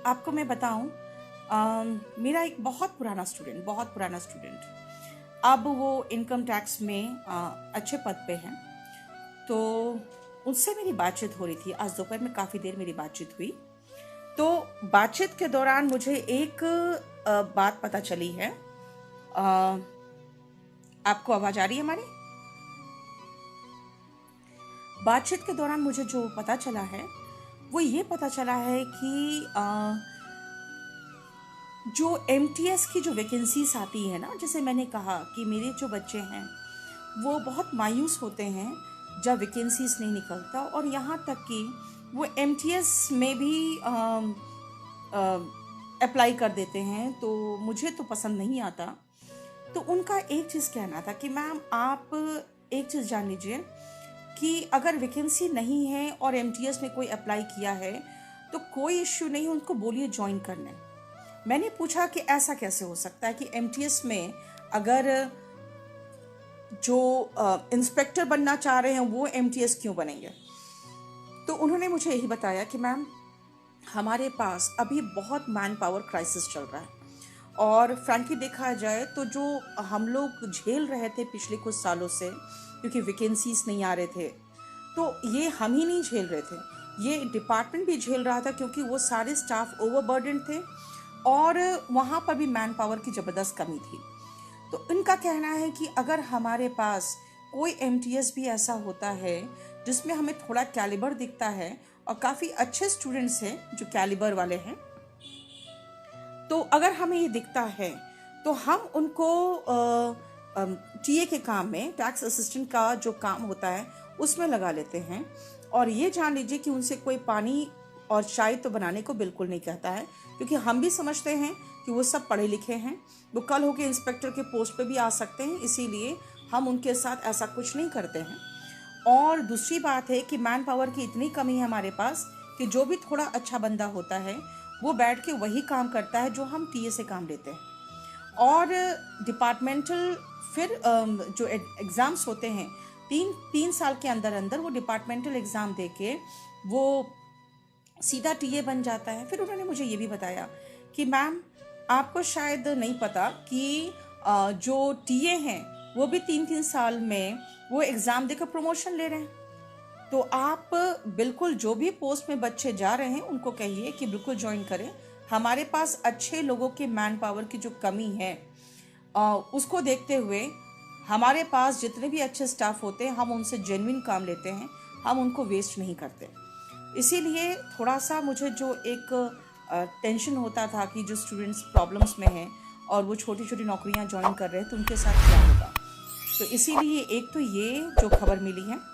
आपको मैं बताऊं, मेरा एक बहुत पुराना स्टूडेंट अब वो इनकम टैक्स में अच्छे पद पे हैं। तो उससे मेरी बातचीत हो रही थी। आज दोपहर में काफ़ी देर मेरी बातचीत हुई। तो बातचीत के दौरान मुझे एक बात पता चली है। आपको आवाज़ आ रही है हमारी? बातचीत के दौरान मुझे जो पता चला है वो ये पता चला है कि जो एमटीएस की जो वैकेंसीज आती है ना, जैसे मैंने कहा कि मेरे जो बच्चे हैं वो बहुत मायूस होते हैं जब वैकेंसीज नहीं निकलता, और यहाँ तक कि वो एमटीएस में भी अप्लाई कर देते हैं। तो मुझे तो पसंद नहीं आता। तो उनका एक चीज़ कहना था कि मैम आप एक चीज़ जान लीजिए कि अगर वैकेंसी नहीं है और एमटीएस में कोई अप्लाई किया है तो कोई इश्यू नहीं, उनको बोलिए ज्वाइन करने। मैंने पूछा कि ऐसा कैसे हो सकता है कि एमटीएस में अगर जो इंस्पेक्टर बनना चाह रहे हैं वो एमटीएस क्यों बनेंगे? तो उन्होंने मुझे यही बताया कि मैम हमारे पास अभी बहुत मैन पावर क्राइसिस चल रहा है, और फ्रैंकली देखा जाए तो जो हम लोग झेल रहे थे पिछले कुछ सालों से, क्योंकि वैकेंसीज नहीं आ रहे थे, तो ये हम ही नहीं झेल रहे थे, ये डिपार्टमेंट भी झेल रहा था, क्योंकि वो सारे स्टाफ ओवरबर्डन थे और वहाँ पर भी मैन पावर की ज़बरदस्त कमी थी। तो इनका कहना है कि अगर हमारे पास कोई एमटीएस भी ऐसा होता है जिसमें हमें थोड़ा कैलिबर दिखता है और काफ़ी अच्छे स्टूडेंट्स हैं जो कैलिबर वाले हैं, तो अगर हमें ये दिखता है तो हम उनको टीए के काम में, टैक्स असिस्टेंट का जो काम होता है उसमें लगा लेते हैं। और ये जान लीजिए कि उनसे कोई पानी और चाय तो बनाने को बिल्कुल नहीं कहता है, क्योंकि हम भी समझते हैं कि वो सब पढ़े लिखे हैं, वो कल होके इंस्पेक्टर के पोस्ट पे भी आ सकते हैं, इसीलिए हम उनके साथ ऐसा कुछ नहीं करते हैं। और दूसरी बात है कि मैन पावर की इतनी कमी है हमारे पास कि जो भी थोड़ा अच्छा बंदा होता है वो बैठ के वही काम करता है जो हम टीए से काम लेते हैं। और डिपार्टमेंटल फिर जो एग्ज़ाम्स होते हैं, तीन साल के अंदर अंदर वो डिपार्टमेंटल एग्ज़ाम दे के वो सीधा टीए बन जाता है। फिर उन्होंने मुझे ये भी बताया कि मैम आपको शायद नहीं पता कि जो टीए हैं वो भी 3-3 साल में वो एग्ज़ाम देकर प्रमोशन ले रहे हैं। तो आप बिल्कुल जो भी पोस्ट में बच्चे जा रहे हैं उनको कहिए कि बिल्कुल ज्वाइन करें। हमारे पास अच्छे लोगों के मैन पावर की जो कमी है उसको देखते हुए हमारे पास जितने भी अच्छे स्टाफ होते हैं हम उनसे जेन्युइन काम लेते हैं, हम उनको वेस्ट नहीं करते। इसीलिए थोड़ा सा मुझे जो एक टेंशन होता था कि जो स्टूडेंट्स प्रॉब्लम्स में हैं और वो छोटी छोटी नौकरियां ज्वाइन कर रहे हैं तो उनके साथ क्या होगा, तो इसीलिए एक तो ये जो खबर मिली है